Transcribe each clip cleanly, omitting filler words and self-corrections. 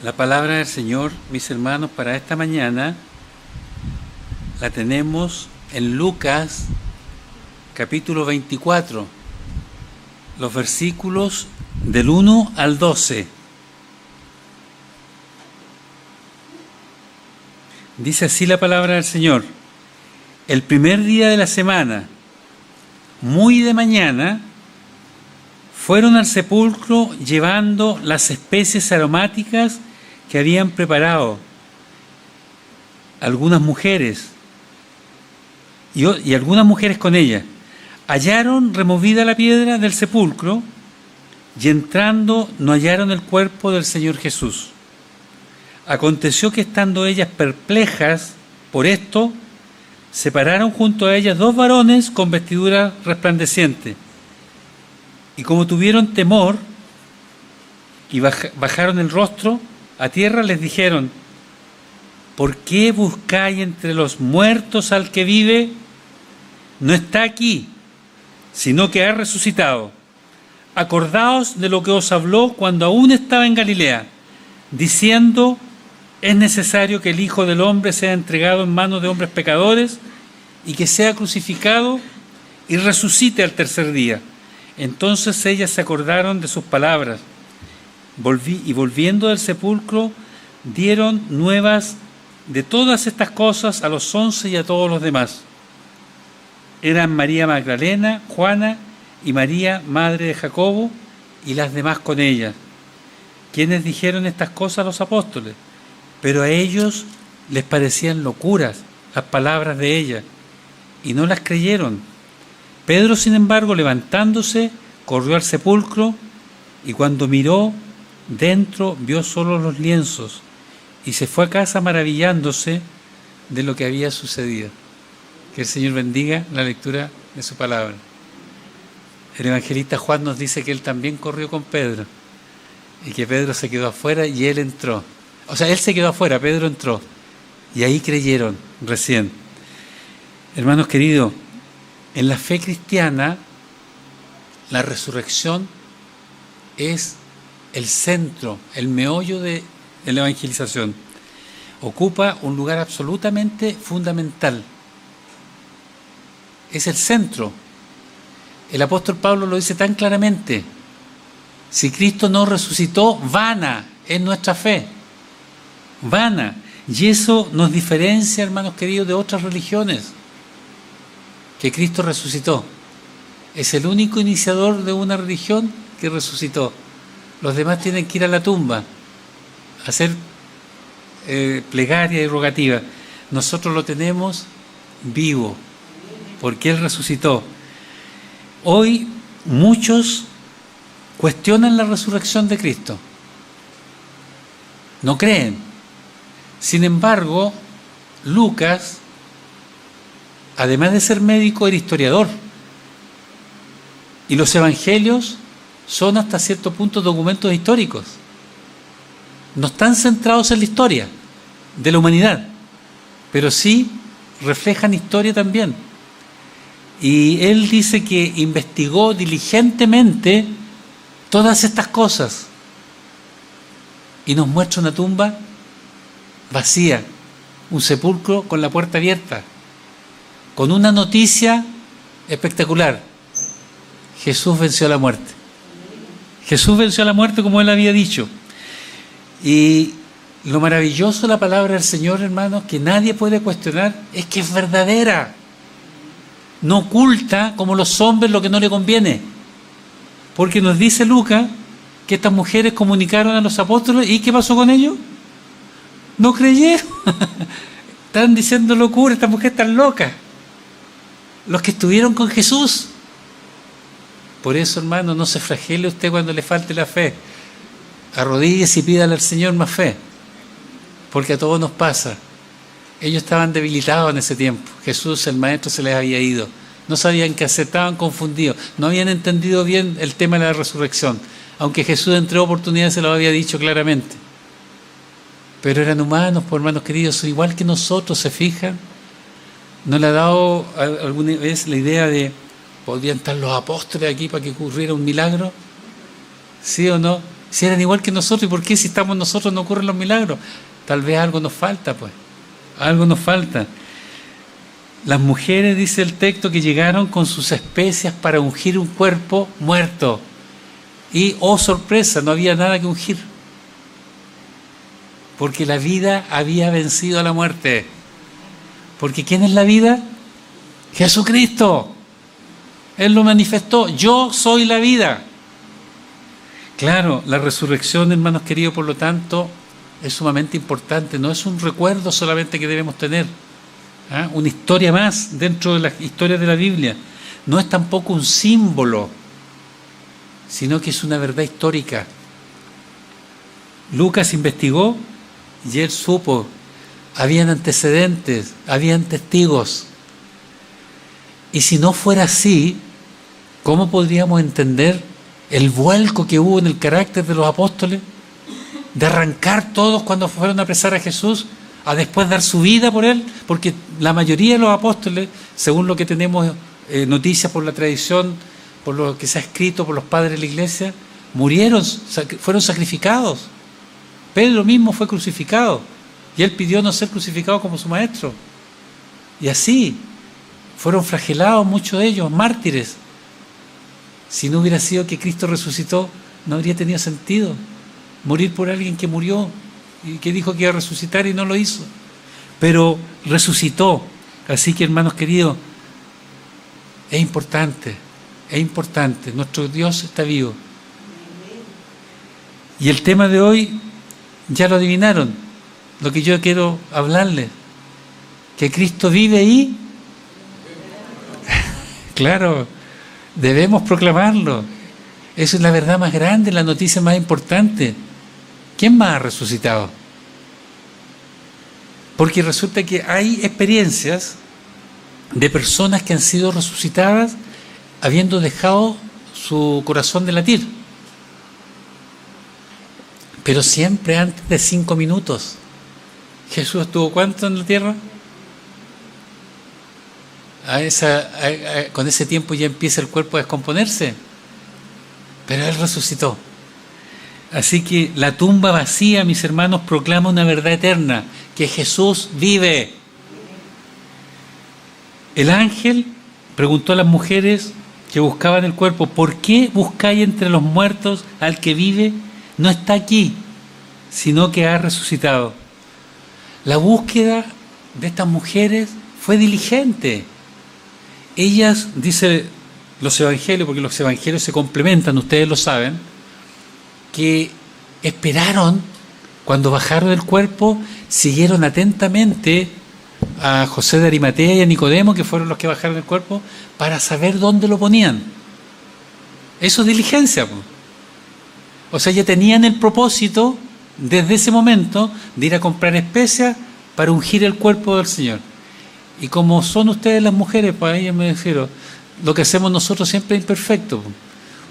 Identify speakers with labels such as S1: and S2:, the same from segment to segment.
S1: La palabra del Señor, mis hermanos, para esta mañana la tenemos en Lucas capítulo 24, los versículos del 1 al 12. Dice así la palabra del Señor: el primer día de la semana, muy de mañana, fueron al sepulcro llevando las especies aromáticas que habían preparado algunas mujeres y algunas mujeres con ellas. Hallaron removida la piedra del sepulcro y entrando no hallaron el cuerpo del Señor Jesús. Aconteció que estando ellas perplejas por esto, se pararon junto a ellas dos varones con vestiduras resplandecientes. Y como tuvieron temor y bajaron el rostro a tierra, les dijeron: ¿por qué buscáis entre los muertos al que vive? No está aquí, sino que ha resucitado. Acordaos de lo que os habló cuando aún estaba en Galilea, diciendo: es necesario que el Hijo del Hombre sea entregado en manos de hombres pecadores y que sea crucificado y resucite al tercer día. Entonces ellas se acordaron de sus palabras y volviendo del sepulcro dieron nuevas de todas estas cosas a los 11 y a todos los demás. Eran María Magdalena, Juana y María, madre de Jacobo, y las demás con ellas, quienes dijeron estas cosas a los apóstoles, pero a ellos les parecían locuras las palabras de ellas y no las creyeron. Pedro, sin embargo, levantándose, corrió al sepulcro y cuando miró dentro vio solo los lienzos y se fue a casa maravillándose de lo que había sucedido. Que el Señor bendiga la lectura de su palabra. El evangelista Juan nos dice que él también corrió con Pedro y que Pedro se quedó afuera y él entró. O sea, él se quedó afuera, Pedro entró y ahí creyeron recién. Hermanos queridos, en la fe cristiana, la resurrección es el centro, el meollo de la evangelización. Ocupa un lugar absolutamente fundamental. Es el centro. El apóstol Pablo lo dice tan claramente: si Cristo no resucitó, vana es nuestra fe. Vana. Y eso nos diferencia, hermanos queridos, de otras religiones. Que Cristo resucitó. Es el único iniciador de una religión que resucitó. Los demás tienen que ir a la tumba a hacer plegaria y rogativa. Nosotros lo tenemos vivo, porque Él resucitó. Hoy muchos cuestionan la resurrección de Cristo. No creen. Sin embargo, Lucas, además de ser médico, era historiador. Y los evangelios son hasta cierto punto documentos históricos. No están centrados en la historia de la humanidad, pero sí reflejan historia también. Y él dice que investigó diligentemente todas estas cosas y nos muestra una tumba vacía, un sepulcro con la puerta abierta, con una noticia espectacular: Jesús venció a la muerte. Jesús venció a la muerte como Él había dicho. Y lo maravilloso de la palabra del Señor, hermanos, que nadie puede cuestionar, es que es verdadera. No oculta como los hombres lo que no le conviene. Porque nos dice Lucas que estas mujeres comunicaron a los apóstoles, ¿y qué pasó con ellos? No creyeron. Están diciendo locura, esta mujer está loca. Los que estuvieron con Jesús. Por eso, hermano, no se flagele usted cuando le falte la fe. Arrodíllese y pídale al Señor más fe, porque a todos nos pasa. Ellos estaban debilitados en ese tiempo. Jesús, el Maestro, se les había ido. No sabían qué hacer, estaban confundidos. No habían entendido bien el tema de la resurrección, aunque Jesús en 3 oportunidades se lo había dicho claramente. Pero eran humanos, pues, hermanos queridos, son igual que nosotros, ¿se fijan? ¿No le ha dado alguna vez la idea de podrían estar los apóstoles aquí para que ocurriera un milagro? ¿Sí o no? Si eran igual que nosotros, ¿y por qué si estamos nosotros no ocurren los milagros? Tal vez algo nos falta, pues. Algo nos falta. Las mujeres, dice el texto, que llegaron con sus especias para ungir un cuerpo muerto. Y, oh sorpresa, no había nada que ungir. Porque la vida había vencido a la muerte. Porque ¿quién es la vida? Jesucristo. Él lo manifestó. Yo soy la vida. Claro, la resurrección, hermanos queridos, por lo tanto, es sumamente importante. No es un recuerdo solamente que debemos tener. Una historia más dentro de las historias de la Biblia. No es tampoco un símbolo, sino que es una verdad histórica. Lucas investigó y él supo, habían antecedentes, habían testigos. Y si no fuera así, ¿cómo podríamos entender el vuelco que hubo en el carácter de los apóstoles? De arrancar todos cuando fueron a apresar a Jesús, a después dar su vida por él, porque la mayoría de los apóstoles, según lo que tenemos noticias por la tradición, por lo que se ha escrito por los padres de la iglesia, murieron, fueron sacrificados. Pedro mismo fue crucificado y él pidió no ser crucificado como su maestro. Y así fueron flagelados muchos de ellos, mártires. Si no hubiera sido que Cristo resucitó, no habría tenido sentido morir por alguien que murió y que dijo que iba a resucitar y no lo hizo. Pero resucitó. Así que, hermanos queridos, es importante. Nuestro Dios está vivo. Y el tema de hoy, ya lo adivinaron, lo que yo quiero hablarles, que Cristo vive y, claro, debemos proclamarlo. Esa es la verdad más grande, la noticia más importante. ¿Quién más ha resucitado? Porque resulta que hay experiencias de personas que han sido resucitadas habiendo dejado su corazón de latir. Pero siempre antes de 5 minutos. ¿Jesús estuvo cuánto en la tierra? Con ese tiempo ya empieza el cuerpo a descomponerse. Pero Él resucitó. Así que la tumba vacía, mis hermanos, proclama una verdad eterna, que Jesús vive. El ángel preguntó a las mujeres que buscaban el cuerpo: ¿por qué buscáis entre los muertos al que vive? No está aquí, sino que ha resucitado. La búsqueda de estas mujeres fue diligente. Ellas, dice los evangelios, porque los evangelios se complementan, ustedes lo saben, que esperaron, cuando bajaron el cuerpo, siguieron atentamente a José de Arimatea y a Nicodemo, que fueron los que bajaron el cuerpo, para saber dónde lo ponían. Eso es diligencia, pues. O sea, ya tenían el propósito, desde ese momento, de ir a comprar especias para ungir el cuerpo del Señor. Y como son ustedes las mujeres, pues ahí me refiero, lo que hacemos nosotros siempre es imperfecto,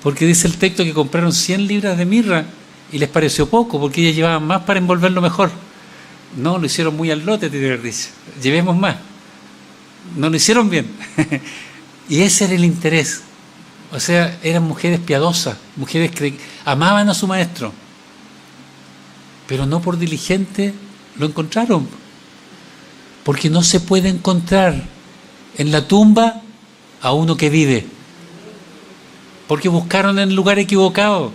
S1: porque dice el texto que compraron 100 libras de mirra y les pareció poco, porque ellas llevaban más para envolverlo mejor. No, lo hicieron muy al lote, te digo, dice, llevemos más. No lo hicieron bien. Y ese era el interés. O sea, eran mujeres piadosas, mujeres que amaban a su maestro, pero no por diligente lo encontraron, porque no se puede encontrar en la tumba a uno que vive, porque buscaron en el lugar equivocado,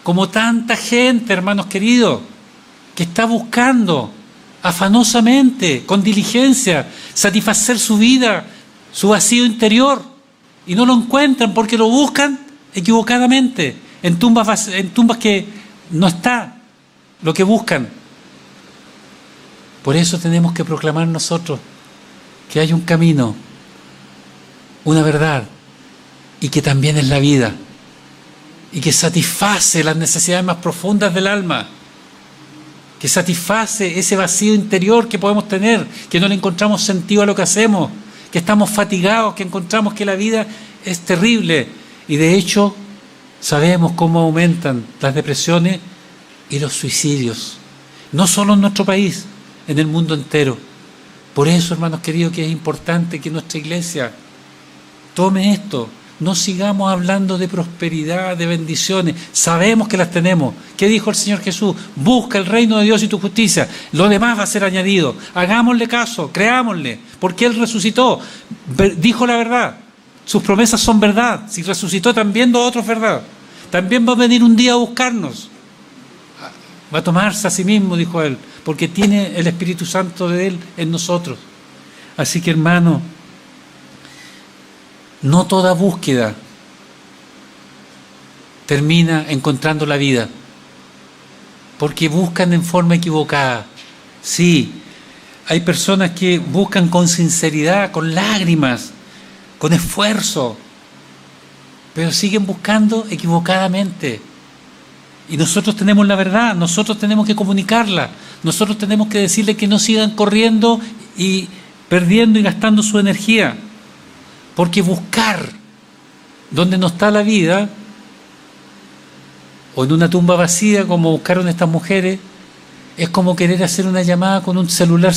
S1: como tanta gente, hermanos queridos, que está buscando afanosamente, con diligencia, satisfacer su vida, su vacío interior, y no lo encuentran porque lo buscan equivocadamente, en tumbas que no está lo que buscan. Por eso tenemos que proclamar nosotros que hay un camino, una verdad, y que también es la vida, y que satisface las necesidades más profundas del alma, que satisface ese vacío interior que podemos tener, que no le encontramos sentido a lo que hacemos, que estamos fatigados, que encontramos que la vida es terrible, y de hecho sabemos cómo aumentan las depresiones y los suicidios, no solo en nuestro país, en el mundo entero. Por eso, hermanos queridos, que es importante que nuestra iglesia tome esto, no sigamos hablando de prosperidad, de bendiciones. Sabemos que las tenemos. ¿Qué dijo el Señor Jesús? Busca el reino de Dios y tu justicia. Lo demás va a ser añadido. Hagámosle caso, creámosle, porque Él resucitó. Dijo la verdad. Sus promesas son verdad. Si resucitó, también lo otro es verdad. También va a venir un día a buscarnos. Va a tomarse a sí mismo, dijo Él, porque tiene el Espíritu Santo de Él en nosotros. Así que, hermano, no toda búsqueda termina encontrando la vida, porque buscan en forma equivocada. Sí, hay personas que buscan con sinceridad, con lágrimas, con esfuerzo, pero siguen buscando equivocadamente. Y nosotros tenemos la verdad, nosotros tenemos que comunicarla, nosotros tenemos que decirle que no sigan corriendo y perdiendo y gastando su energía. Porque buscar donde no está la vida, o en una tumba vacía, como buscaron estas mujeres, es como querer hacer una llamada con un celular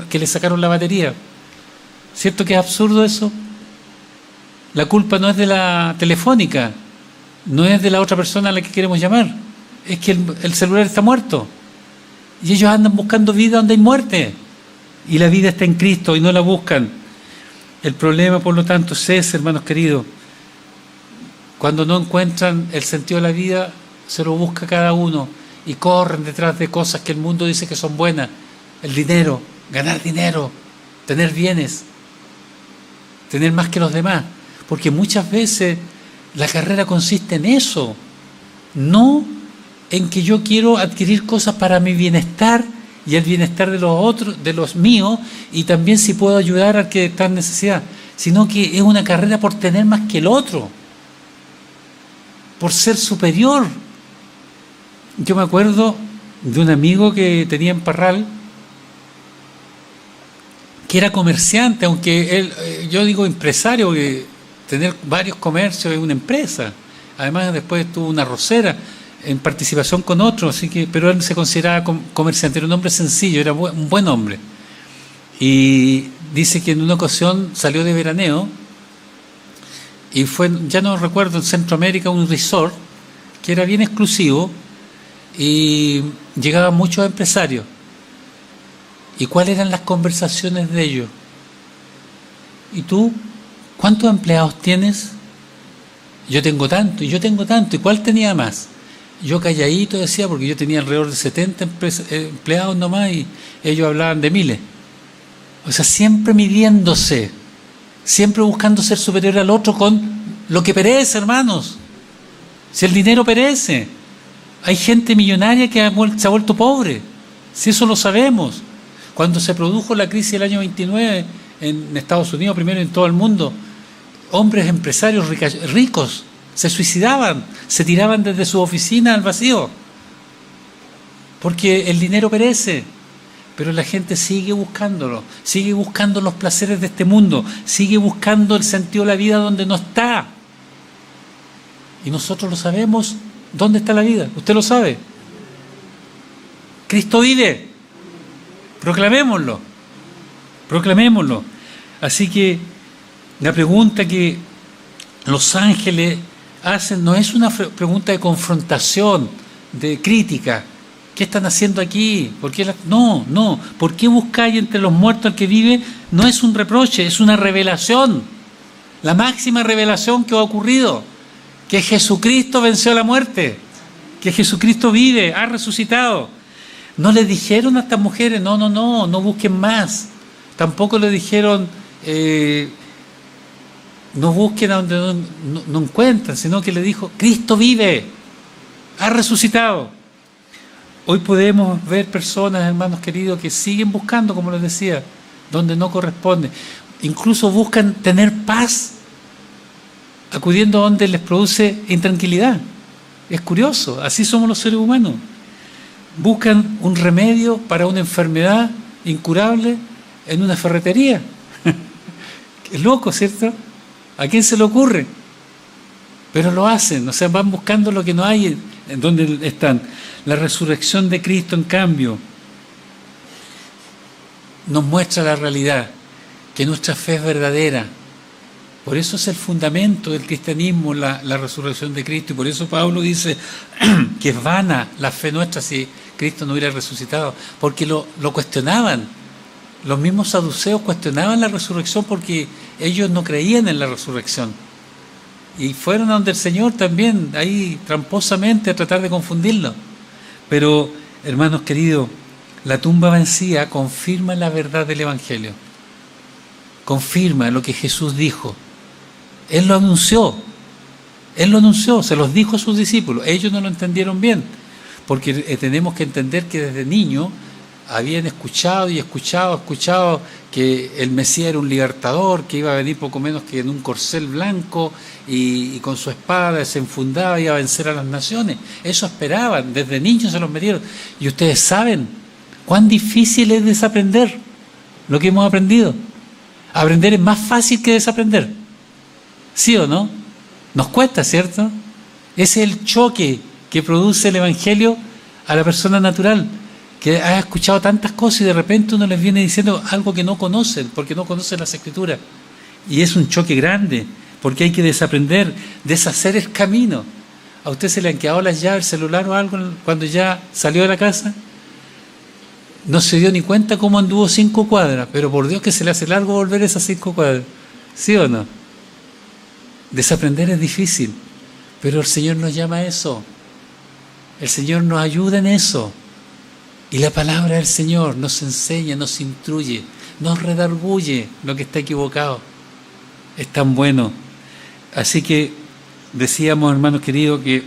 S1: que le sacaron la batería. ¿Cierto que es absurdo eso? La culpa no es de la telefónica, no es de la otra persona a la que queremos llamar, es que el celular está muerto. Y ellos andan buscando vida donde hay muerte. Y la vida está en Cristo y no la buscan. El problema, por lo tanto, es ese, hermanos queridos. Cuando no encuentran el sentido de la vida, se lo busca cada uno y corren detrás de cosas que el mundo dice que son buenas. El dinero, ganar dinero, tener bienes, tener más que los demás. Porque muchas veces la carrera consiste en eso, no en que yo quiero adquirir cosas para mi bienestar y el bienestar de los otros, de los míos, y también si puedo ayudar al que está en necesidad, sino que es una carrera por tener más que el otro, por ser superior. Yo me acuerdo de un amigo que tenía en Parral, que era comerciante, aunque él, yo digo empresario, que tener varios comercios es una empresa. Además, después tuvo una arrocera en participación con otros, así que, pero él se consideraba comerciante, era un hombre sencillo, era un buen hombre. Y dice que en una ocasión salió de veraneo y fue, ya no recuerdo, en Centroamérica, un resort que era bien exclusivo y llegaban muchos empresarios. ¿Y cuáles eran las conversaciones de ellos? ¿Y tú? ¿Cuántos empleados tienes? Yo tengo tanto, y yo tengo tanto, ¿y cuál tenía más? Yo calladito decía, porque yo tenía alrededor de 70 empleados nomás y ellos hablaban de miles. O sea, siempre midiéndose, siempre buscando ser superior al otro con lo que perece, hermanos. Si el dinero perece, hay gente millonaria que se ha vuelto pobre, si eso lo sabemos. Cuando se produjo la crisis del año 29 en Estados Unidos, primero en todo el mundo, hombres empresarios ricos se suicidaban, se tiraban desde su oficina al vacío, porque el dinero perece, pero la gente sigue buscándolo, sigue buscando los placeres de este mundo, sigue buscando el sentido de la vida donde no está. Y nosotros lo sabemos, ¿dónde está la vida? Usted lo sabe. Cristo vive. Proclamémoslo. Proclamémoslo. Así que la pregunta que los ángeles hacen no es una pregunta de confrontación, de crítica. ¿Qué están haciendo aquí? ¿Por qué no. ¿Por qué buscáis entre los muertos al que vive? No es un reproche, es una revelación. La máxima revelación que ha ocurrido. Que Jesucristo venció la muerte. Que Jesucristo vive, ha resucitado. No le dijeron a estas mujeres, no busquen más. Tampoco le dijeron, no busquen a donde no encuentran, sino que le dijo, Cristo vive, ha resucitado. Hoy podemos ver personas, hermanos queridos, que siguen buscando, como les decía, donde no corresponde. Incluso buscan tener paz, acudiendo a donde les produce intranquilidad. Es curioso, así somos los seres humanos. Buscan un remedio para una enfermedad incurable en una ferretería. Es loco, ¿cierto? ¿A quién se le ocurre? Pero lo hacen, o sea, van buscando lo que no hay en donde están. La resurrección de Cristo, en cambio, nos muestra la realidad, que nuestra fe es verdadera, Por eso es el fundamento del cristianismo, la resurrección de Cristo. Y por eso Pablo dice que es vana la fe nuestra si Cristo no hubiera resucitado. Porque lo cuestionaban. Los mismos saduceos cuestionaban la resurrección porque ellos no creían en la resurrección. Y fueron a donde el Señor también, ahí tramposamente, a tratar de confundirlo. Pero, hermanos queridos, la tumba vacía confirma la verdad del Evangelio. Confirma lo que Jesús dijo. Él lo anunció, se los dijo a sus discípulos. Ellos no lo entendieron bien, porque tenemos que entender que desde niños habían escuchado que el Mesías era un libertador, que iba a venir poco menos que en un corcel blanco y con su espada desenfundada iba a vencer a las naciones. Eso esperaban, desde niños se los metieron. Y ustedes saben cuán difícil es desaprender lo que hemos aprendido. Aprender es más fácil que desaprender. ¿Sí o no? Nos cuesta, ¿cierto? Ese es el choque que produce el Evangelio a la persona natural, que ha escuchado tantas cosas y de repente uno les viene diciendo algo que no conocen, porque no conocen las Escrituras. Y es un choque grande, porque hay que desaprender, deshacer el camino. ¿A usted se le han quedado las llaves, el celular o algo cuando ya salió de la casa? No se dio ni cuenta cómo anduvo 5 cuadras, pero por Dios que se le hace largo volver esas 5 cuadras. ¿Sí o no? Desaprender es difícil, pero el Señor nos llama a eso. El Señor nos ayuda en eso. Y la palabra del Señor nos enseña, nos instruye, nos redarguye lo que está equivocado. Es tan bueno. Así que decíamos, hermanos queridos, que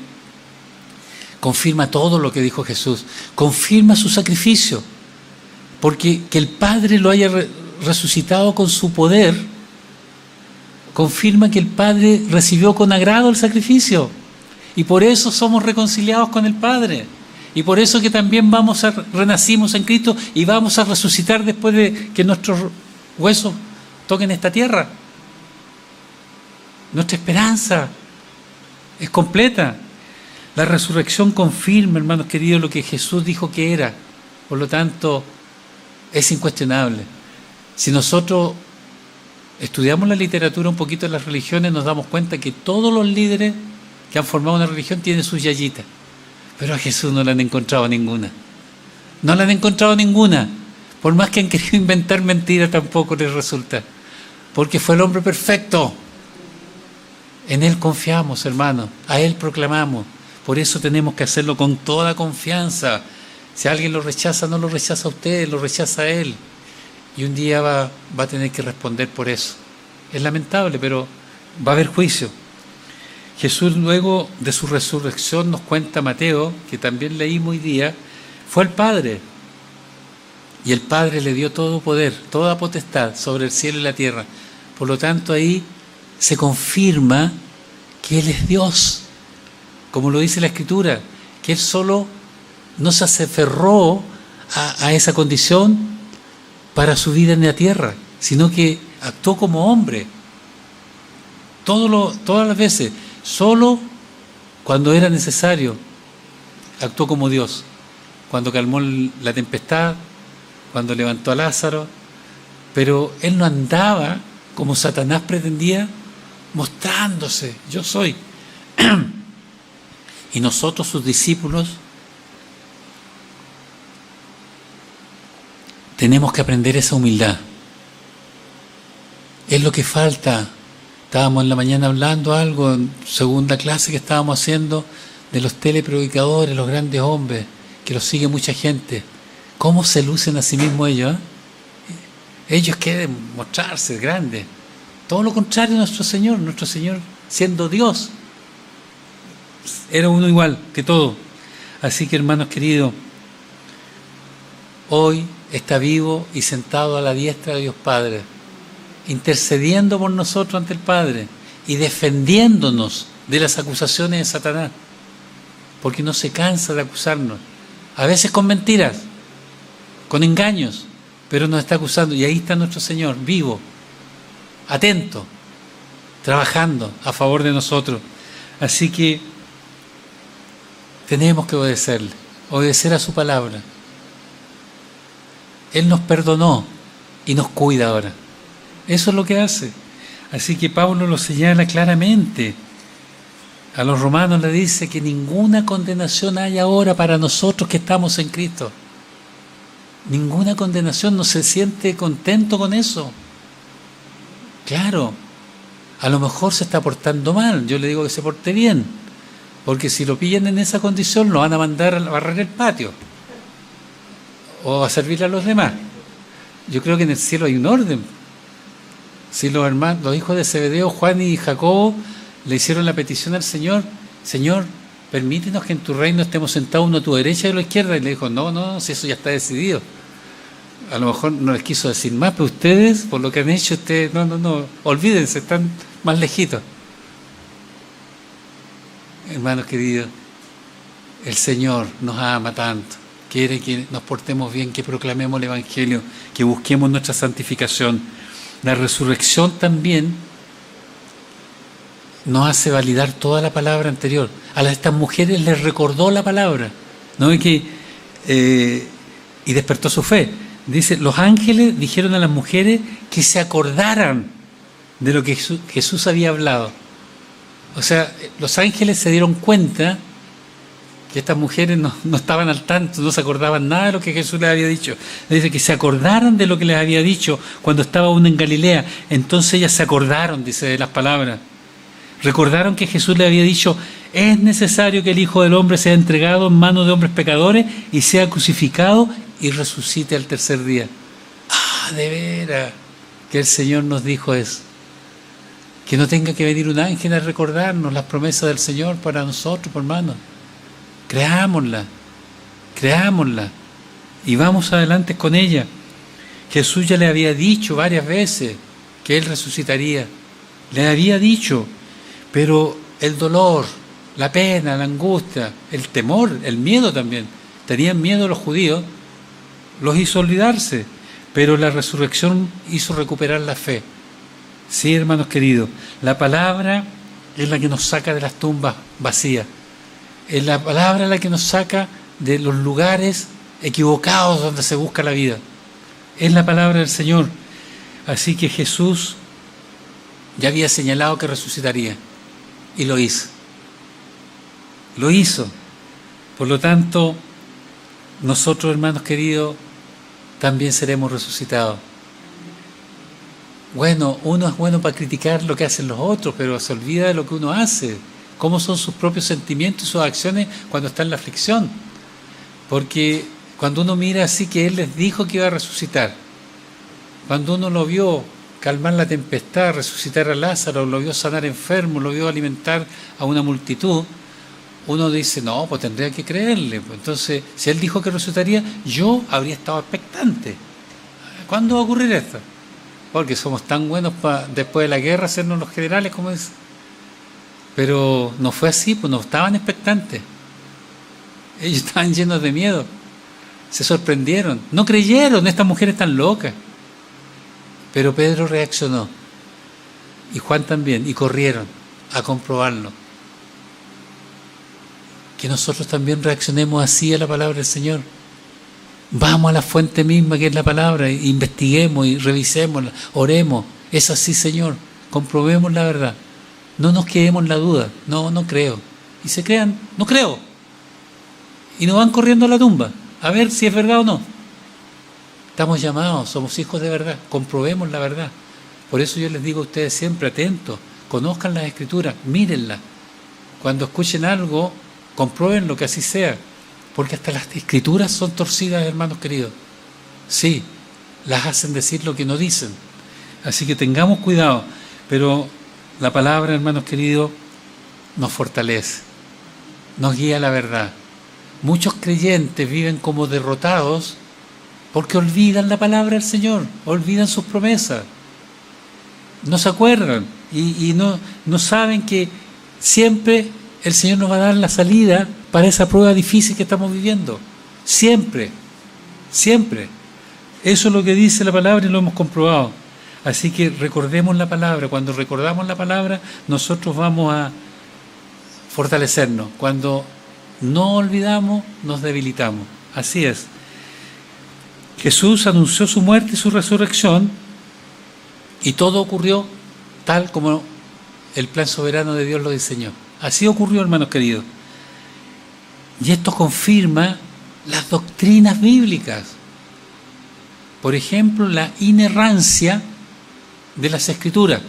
S1: confirma todo lo que dijo Jesús. Confirma su sacrificio. Porque que el Padre lo haya resucitado con su poder confirma que el Padre recibió con agrado el sacrificio. Y por eso somos reconciliados con el Padre. Y por eso que también renacimos en Cristo y vamos a resucitar después de que nuestros huesos toquen esta tierra. Nuestra esperanza es completa. La resurrección confirma, hermanos queridos, lo que Jesús dijo que era. Por lo tanto, es incuestionable. Si nosotros estudiamos la literatura un poquito de las religiones, nos damos cuenta que todos los líderes que han formado una religión tienen sus yayitas. Pero a Jesús no le han encontrado ninguna. No le han encontrado ninguna. Por más que han querido inventar mentiras, tampoco les resulta. Porque fue el hombre perfecto. En Él confiamos, hermanos. A Él proclamamos. Por eso tenemos que hacerlo con toda confianza. Si alguien lo rechaza, no lo rechaza a usted, lo rechaza a Él. Y un día va a tener que responder por eso. Es lamentable, pero va a haber juicio. Jesús, luego de su resurrección, nos cuenta Mateo, que también leímos hoy día, fue al Padre. Y el Padre le dio todo poder, toda potestad sobre el cielo y la tierra. Por lo tanto, ahí se confirma que Él es Dios. Como lo dice la Escritura, que Él solo no se aferró a esa condición para su vida en la tierra, sino que actuó como hombre. Todas las veces, solo cuando era necesario, actuó como Dios. Cuando calmó la tempestad, cuando levantó a Lázaro, pero Él no andaba como Satanás pretendía, mostrándose, yo soy. Y nosotros, sus discípulos, tenemos que aprender esa humildad. Es lo que falta. Estábamos en la mañana hablando algo, en segunda clase que estábamos haciendo, de los telepredicadores, los grandes hombres, que los sigue mucha gente. ¿Cómo se lucen a sí mismos ellos? Ellos quieren mostrarse grandes. Todo lo contrario nuestro Señor siendo Dios, era uno igual que todo. Así que, hermanos queridos, hoy está vivo y sentado a la diestra de Dios Padre, intercediendo por nosotros ante el Padre y defendiéndonos de las acusaciones de Satanás, porque no se cansa de acusarnos, a veces con mentiras, con engaños, pero nos está acusando. Y ahí está nuestro Señor, vivo, atento, trabajando a favor de nosotros. Así que tenemos que obedecerle, obedecer a su palabra. Él nos perdonó y nos cuida ahora. Eso es lo que hace. Así que Pablo lo señala claramente. A los romanos le dice que ninguna condenación hay ahora para nosotros que estamos en Cristo. Ninguna condenación, no se siente contento con eso. Claro, a lo mejor se está portando mal, yo le digo que se porte bien, porque si lo pillan en esa condición lo van a mandar a barrer el patio o a servirle a los demás. Yo creo que en el cielo hay un orden. Si los hermanos, los hijos de Zebedeo, Juan y Jacobo, le hicieron la petición al Señor: Señor, permítenos que en tu reino estemos sentados uno a tu derecha y a la izquierda. Y le dijo: no, si eso ya está decidido. A lo mejor no les quiso decir más, pero ustedes, por lo que han hecho, ustedes, no, olvídense, están más lejitos. Hermanos queridos, el Señor nos ama tanto, quiere que nos portemos bien, que proclamemos el Evangelio, que busquemos nuestra santificación. La resurrección también nos hace validar toda la palabra anterior. A estas mujeres les recordó la palabra, ¿no? Y despertó su fe. Dice, los ángeles dijeron a las mujeres que se acordaran de lo que Jesús había hablado. O sea, los ángeles se dieron cuenta que estas mujeres no estaban al tanto, no se acordaban nada de lo que Jesús les había dicho. Dice que se acordaran de lo que les había dicho cuando estaba aún en Galilea. Entonces ellas se acordaron, dice, de las palabras. Recordaron que Jesús les había dicho: es necesario que el Hijo del Hombre sea entregado en manos de hombres pecadores y sea crucificado y resucite al tercer día. De veras que el Señor nos dijo eso. Que no tenga que venir un ángel a recordarnos las promesas del Señor para nosotros, hermanos. Creámosla y vamos adelante con ella. Jesús ya le había dicho varias veces que Él resucitaría. Le había dicho, pero el dolor, la pena, la angustia, el temor, el miedo también, tenían miedo los judíos, los hizo olvidarse, pero la resurrección hizo recuperar la fe. Sí, hermanos queridos, la palabra es la que nos saca de las tumbas vacías, es la palabra la que nos saca de los lugares equivocados donde se busca la vida, es la palabra del Señor. Así que Jesús ya había señalado que resucitaría y lo hizo. Por lo tanto, nosotros, hermanos queridos, también seremos resucitados. Bueno, uno es bueno para criticar lo que hacen los otros, pero se olvida de lo que uno hace, cómo son sus propios sentimientos y sus acciones cuando está en la aflicción. Porque cuando uno mira así que Él les dijo que iba a resucitar, cuando uno lo vio calmar la tempestad, resucitar a Lázaro, lo vio sanar enfermos, lo vio alimentar a una multitud, uno dice, no, pues tendría que creerle. Entonces, si Él dijo que resucitaría, yo habría estado expectante. ¿Cuándo va a ocurrir esto? Porque somos tan buenos para después de la guerra hacernos los generales, como es. Pero no fue así, pues no estaban expectantes. Ellos estaban llenos de miedo. Se sorprendieron. No creyeron, estas mujeres están locas. Pero Pedro reaccionó. Y Juan también. Y corrieron a comprobarlo. Que nosotros también reaccionemos así a la palabra del Señor. Vamos a la fuente misma que es la palabra, e investiguemos y revisémosla, oremos. Es así, Señor, comprobemos la verdad. No nos quedemos en la duda, no creo. Y se crean, no creo. Y nos van corriendo a la tumba, a ver si es verdad o no. Estamos llamados, somos hijos de verdad, comprobemos la verdad. Por eso yo les digo a ustedes siempre, atentos, conozcan las Escrituras, mírenlas. Cuando escuchen algo, comprueben lo que así sea. Porque hasta las Escrituras son torcidas, hermanos queridos. Sí, las hacen decir lo que no dicen. Así que tengamos cuidado. Pero la palabra, hermanos queridos, nos fortalece, nos guía a la verdad. Muchos creyentes viven como derrotados porque olvidan la palabra del Señor, olvidan sus promesas. No se acuerdan y no saben que siempre el Señor nos va a dar la salida para esa prueba difícil que estamos viviendo. Siempre. Eso es lo que dice la palabra y lo hemos comprobado. Así que recordemos la palabra. Cuando recordamos la palabra, nosotros vamos a fortalecernos. Cuando no olvidamos, nos debilitamos. Así es. Jesús anunció su muerte y su resurrección y todo ocurrió tal como el plan soberano de Dios lo diseñó. Así ocurrió, hermanos queridos. Y esto confirma las doctrinas bíblicas. Por ejemplo, la inerrancia de las Escrituras.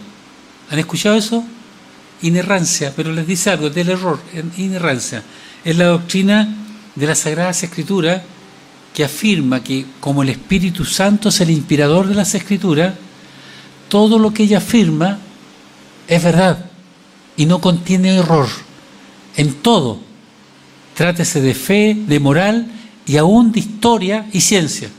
S1: ¿Han escuchado eso? Inerrancia, pero les dice algo del error. Inerrancia es la doctrina de las Sagradas Escrituras que afirma que como el Espíritu Santo es el inspirador de las Escrituras, todo lo que ella afirma es verdad y no contiene error en todo. Trátese de fe, de moral y aún de historia y ciencia.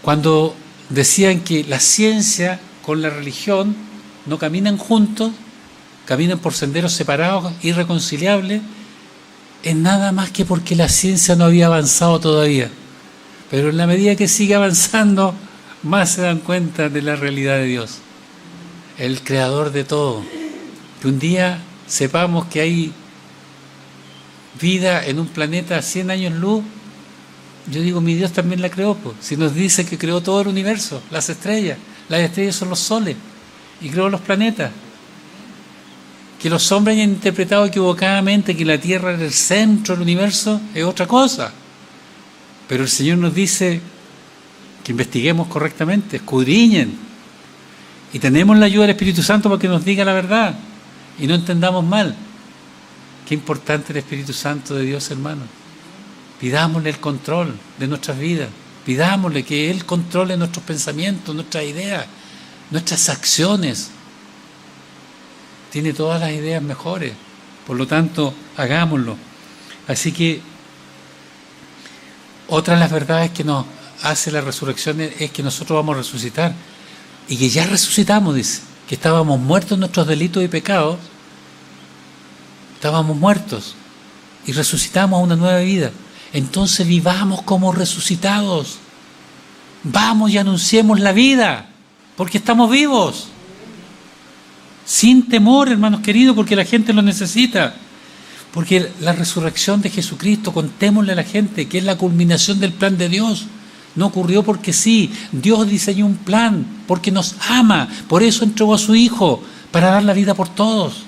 S1: Cuando decían que la ciencia con la religión no caminan juntos, caminan por senderos separados, irreconciliables, es nada más que porque la ciencia no había avanzado todavía. Pero en la medida que sigue avanzando, más se dan cuenta de la realidad de Dios, el creador de todo. Que un día sepamos que hay vida en un planeta a 100 años luz, yo digo, mi Dios también la creó, pues. Si nos dice que creó todo el universo, las estrellas son los soles, y creó los planetas. Que los hombres hayan interpretado equivocadamente que la Tierra era el centro del universo es otra cosa. Pero el Señor nos dice que investiguemos correctamente, escudriñen. Y tenemos la ayuda del Espíritu Santo para que nos diga la verdad y no entendamos mal. Qué importante el Espíritu Santo de Dios, hermano. Pidámosle el control de nuestras vidas. Pidámosle que Él controle nuestros pensamientos, nuestras ideas, nuestras acciones. Tiene todas las ideas mejores. Por lo tanto, hagámoslo. Así que otra de las verdades que nos hace la resurrección es que nosotros vamos a resucitar. Y que ya resucitamos, dice. Que estábamos muertos en nuestros delitos y pecados. Estábamos muertos. Y resucitamos a una nueva vida. Entonces vivamos como resucitados. Vamos y anunciemos la vida. Porque estamos vivos. Sin temor, hermanos queridos, porque la gente lo necesita. Porque la resurrección de Jesucristo, contémosle a la gente que es la culminación del plan de Dios. No ocurrió porque sí. Dios diseñó un plan, porque nos ama. Por eso entregó a su Hijo, para dar la vida por todos.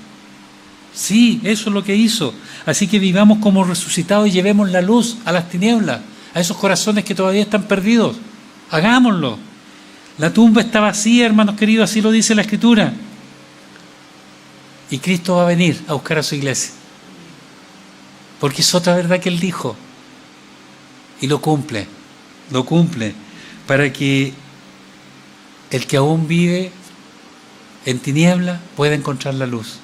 S1: Sí, eso es lo que hizo. Así que vivamos como resucitados y llevemos la luz a las tinieblas, a esos corazones que todavía están perdidos. Hagámoslo. La tumba está vacía, hermanos queridos, así lo dice la Escritura. Y Cristo va a venir a buscar a su iglesia. Porque es otra verdad que Él dijo. Y lo cumple. Lo cumple. Para que el que aún vive en tiniebla pueda encontrar la luz.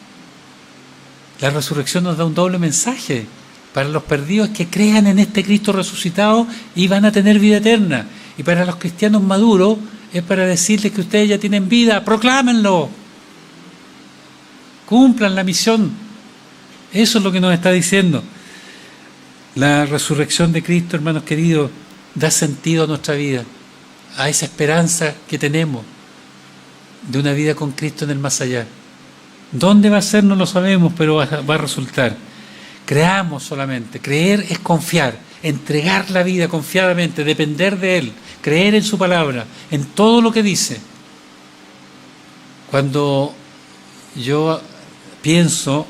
S1: La resurrección nos da un doble mensaje para los perdidos que crean en este Cristo resucitado y van a tener vida eterna. Y para los cristianos maduros es para decirles que ustedes ya tienen vida. ¡Proclámenlo! Cumplan la misión. Eso es lo que nos está diciendo. La resurrección de Cristo, hermanos queridos, da sentido a nuestra vida, a esa esperanza que tenemos de una vida con Cristo en el más allá. ¿Dónde va a ser? No lo sabemos, pero va a resultar. Creamos solamente. Creer es confiar, entregar la vida confiadamente, depender de Él, creer en su palabra, en todo lo que dice. Cuando yo pienso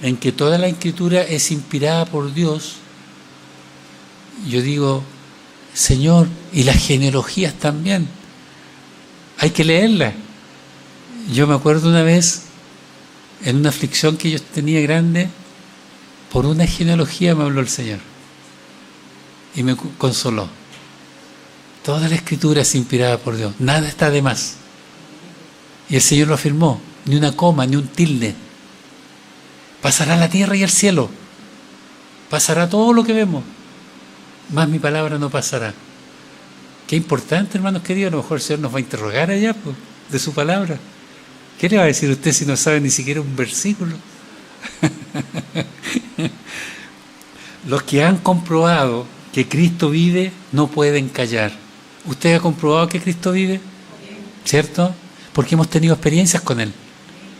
S1: en que toda la Escritura es inspirada por Dios, yo digo, Señor, y las genealogías también, hay que leerlas. Yo me acuerdo una vez, en una aflicción que yo tenía grande, por una genealogía me habló el Señor y me consoló. Toda la Escritura es inspirada por Dios, nada está de más. Y el Señor lo afirmó, ni una coma, ni un tilde. Pasará la tierra y el cielo, pasará todo lo que vemos, más mi palabra no pasará. Qué importante, hermanos queridos. A lo mejor el Señor nos va a interrogar allá, pues, de su palabra. ¿Qué le va a decir usted si no sabe ni siquiera un versículo? Los que han comprobado que Cristo vive no pueden callar. ¿Usted ha comprobado que Cristo vive? ¿Cierto? Porque hemos tenido experiencias con Él,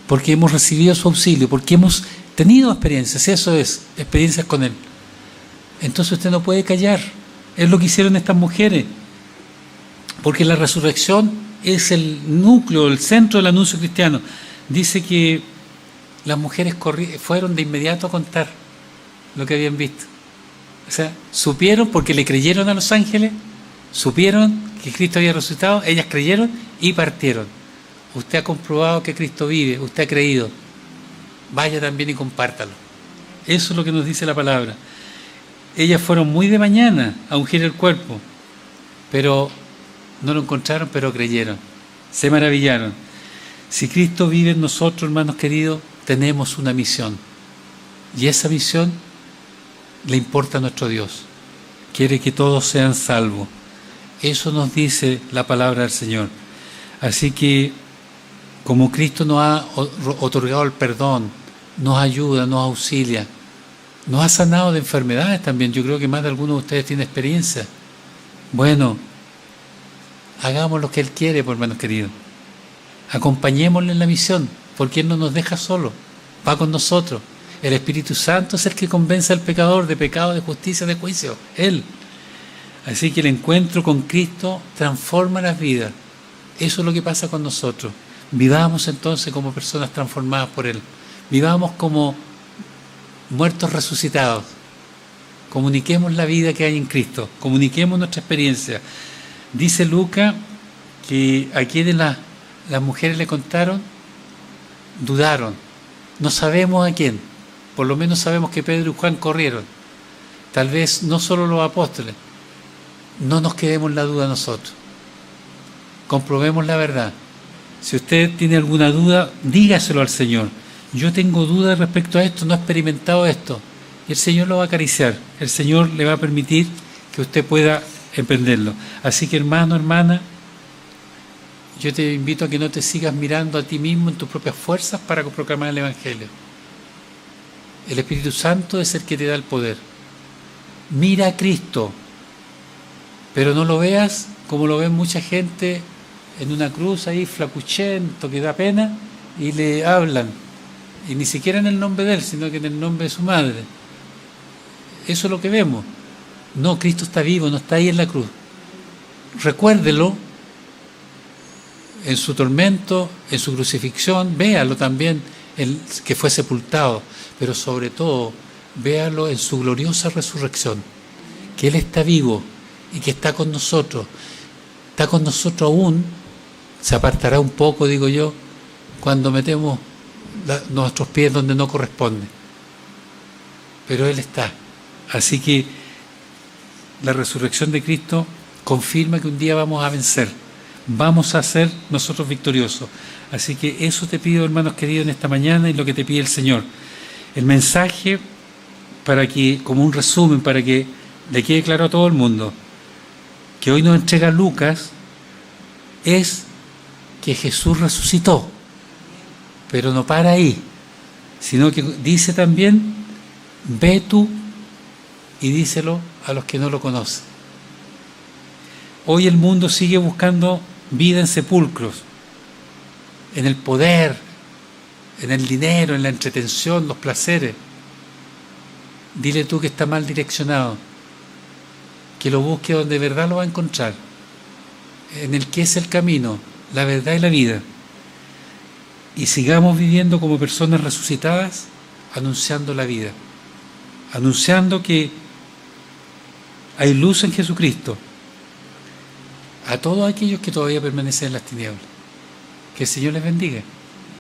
S1: porque hemos recibido su auxilio, porque hemos tenido experiencias, eso es, experiencias con Él. Entonces usted no puede callar. Es lo que hicieron estas mujeres, porque la resurrección es el núcleo, el centro del anuncio cristiano. Dice que las mujeres fueron de inmediato a contar lo que habían visto. O sea, supieron porque le creyeron a los ángeles, supieron que Cristo había resucitado, ellas creyeron y partieron. Usted ha comprobado que Cristo vive, usted ha creído, vaya también y compártalo. Eso es lo que nos dice la palabra. Ellas fueron muy de mañana a ungir el cuerpo, pero no lo encontraron, pero creyeron, se maravillaron. Si Cristo vive en nosotros, hermanos queridos, tenemos una misión, y esa misión le importa a nuestro Dios. Quiere que todos sean salvos. Eso nos dice la palabra del Señor. Así que, como Cristo nos ha otorgado el perdón, nos ayuda, nos auxilia, nos ha sanado de enfermedades también. Yo creo que más de algunos de ustedes tienen experiencia. Bueno, hagamos lo que Él quiere, por hermanos queridos. Acompañémosle en la misión, porque Él no nos deja solos, va con nosotros. El Espíritu Santo es el que convence al pecador de pecado, de justicia, de juicio. Él. Así que el encuentro con Cristo transforma las vidas. Eso es lo que pasa con nosotros. Vivamos entonces como personas transformadas por Él. Vivamos como muertos resucitados. Comuniquemos la vida que hay en Cristo. Comuniquemos nuestra experiencia. Dice Lucas que a quienes las mujeres le contaron, dudaron. No sabemos a quién. Por lo menos sabemos que Pedro y Juan corrieron. Tal vez no solo los apóstoles. No nos quedemos en la duda nosotros. Comprobemos la verdad. Si usted tiene alguna duda, dígaselo al Señor. Yo tengo dudas respecto a esto, no he experimentado esto. Y el Señor lo va a acariciar. El Señor le va a permitir que usted pueda emprenderlo. Así que, hermano, hermana, yo te invito a que no te sigas mirando a ti mismo en tus propias fuerzas para proclamar el Evangelio. El Espíritu Santo es el que te da el poder. Mira a Cristo, pero no lo veas como lo ven mucha gente en una cruz ahí flacuchento, que da pena, y le hablan, y ni siquiera en el nombre de Él, sino que en el nombre de su madre. Eso es lo que vemos. No, Cristo está vivo, no está ahí en la cruz. Recuérdelo en su tormento, en su crucifixión, véalo también, que fue sepultado, pero sobre todo, véalo en su gloriosa resurrección, que Él está vivo y que está con nosotros aún. Se apartará un poco, digo yo, cuando metemos nuestros pies donde no corresponde, pero Él está. Así que la resurrección de Cristo confirma que un día vamos a vencer, vamos a ser nosotros victoriosos. Así que eso te pido, hermanos queridos, en esta mañana, y lo que te pide el Señor. El mensaje, para que, como un resumen, para que le quede claro a todo el mundo, que hoy nos entrega Lucas, es que Jesús resucitó, pero no para ahí, sino que dice también, ve tú y díselo a los que no lo conocen. Hoy el mundo sigue buscando vida en sepulcros, en el poder, en el dinero, en la entretención, los placeres. Dile tú que está mal direccionado, que lo busque donde de verdad lo va a encontrar, en el que es el camino, la verdad y la vida. Y sigamos viviendo como personas resucitadas, anunciando la vida, anunciando que hay luz en Jesucristo a todos aquellos que todavía permanecen en las tinieblas. Que el Señor les bendiga.